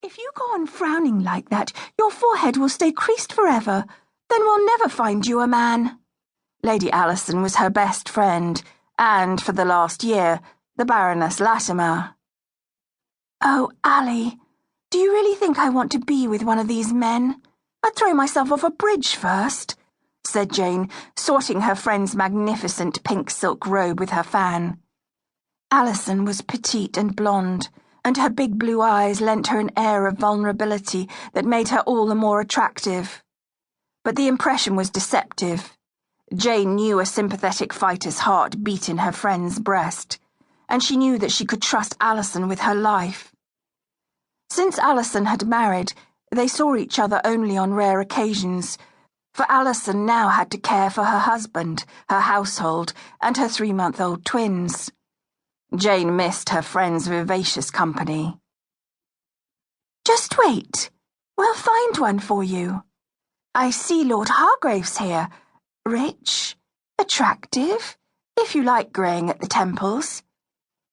If you go on frowning like that, your forehead will stay creased forever. Then we'll never find you a man. Lady Alison was her best friend, and, for the last year, the Baroness Latimer. Oh, Ally, do you really think I want to be with one of these men? I'd throw myself off a bridge first, said Jane, sorting her friend's magnificent pink silk robe with her fan. Alison was petite and blonde, and her big blue eyes lent her an air of vulnerability that made her all the more attractive. But the impression was deceptive. Jane knew a sympathetic fighter's heart beat in her friend's breast, and she knew that she could trust Alison with her life. Since Alison had married, they saw each other only on rare occasions, for Alison now had to care for her husband, her household, and her 3-month-old twins. Jane missed her friend's vivacious company. Just wait. We'll find one for you. I see Lord Hargrave's here. Rich, attractive, if you like greying at the temples.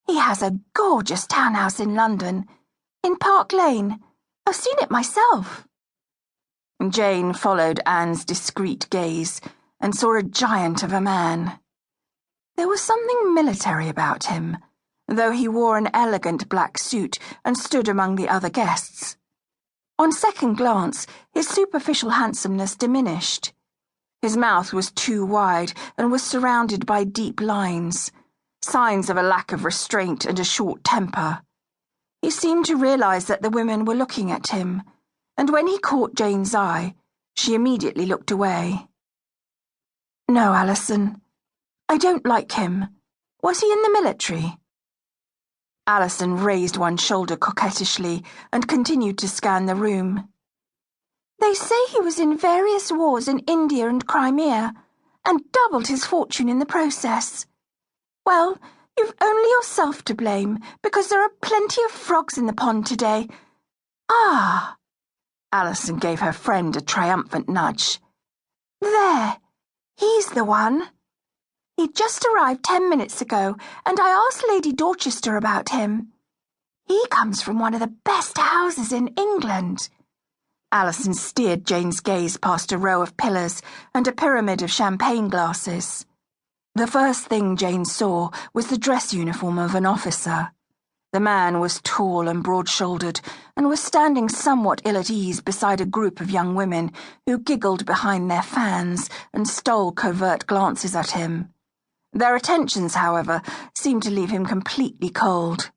He has a gorgeous townhouse in London, in Park Lane. I've seen it myself. Jane followed Anne's discreet gaze and saw a giant of a man. There was something military about him, though he wore an elegant black suit and stood among the other guests. On second glance, his superficial handsomeness diminished. His mouth was too wide and was surrounded by deep lines, signs of a lack of restraint and a short temper. He seemed to realize that the women were looking at him, and when he caught Jane's eye, she immediately looked away. No, Alison, I don't like him. Was he in the military? Alison raised one shoulder coquettishly and continued to scan the room. They say he was in various wars in India and Crimea, and doubled his fortune in the process. Well, you've only yourself to blame, because there are plenty of frogs in the pond today. Ah! Alison gave her friend a triumphant nudge. There, he's the one. He just arrived 10 minutes ago, and I asked Lady Dorchester about him. He comes from one of the best houses in England. Alison steered Jane's gaze past a row of pillars and a pyramid of champagne glasses. The first thing Jane saw was the dress uniform of an officer. The man was tall and broad-shouldered and was standing somewhat ill at ease beside a group of young women who giggled behind their fans and stole covert glances at him. Their attentions, however, seemed to leave him completely cold.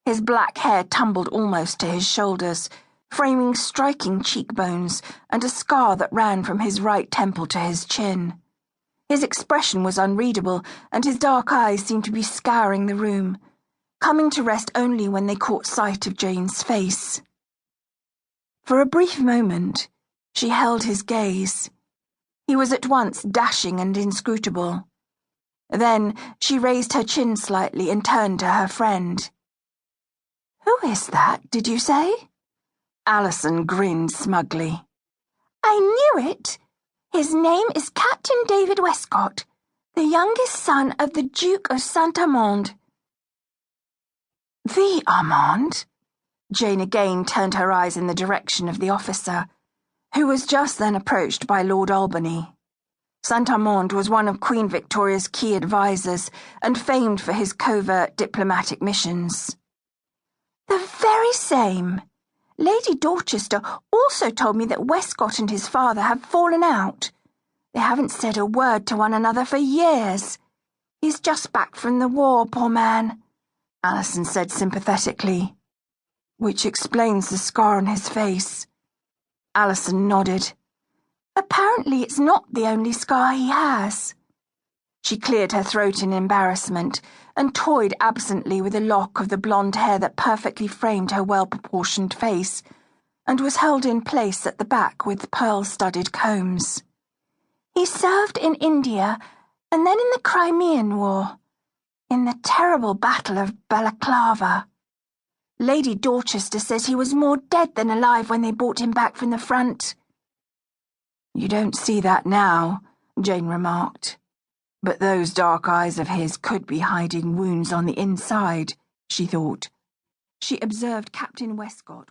His black hair tumbled almost to his shoulders, framing striking cheekbones and a scar that ran from his right temple to his chin. His expression was unreadable, and his dark eyes seemed to be scouring the room, coming to rest only when they caught sight of Jane's face. For a brief moment, she held his gaze. He was at once dashing and inscrutable. Then she raised her chin slightly and turned to her friend. "Who is that, did you say?" Alison grinned smugly. "I knew it! His name is Captain David Westcott, the youngest son of the Duke of Saint-Amand." "The Armand?" Jane again turned her eyes in the direction of the officer, who was just then approached by Lord Albany. Saint-Amand was one of Queen Victoria's key advisers and famed for his covert diplomatic missions. "The very same. Lady Dorchester also told me that Westcott and his father have fallen out. They haven't said a word to one another for years. He's just back from the war, poor man," Alison said sympathetically. "Which explains the scar on his face." Alison nodded. "Apparently it's not the only scar he has." She cleared her throat in embarrassment and toyed absently with a lock of the blonde hair that perfectly framed her well-proportioned face and was held in place at the back with pearl-studded combs. "He served in India and then in the Crimean War, in the terrible Battle of Balaclava. Lady Dorchester says he was more dead than alive when they brought him back from the front." "You don't see that now," Jane remarked. "But those dark eyes of his could be hiding wounds on the inside," she thought. She observed Captain Westcott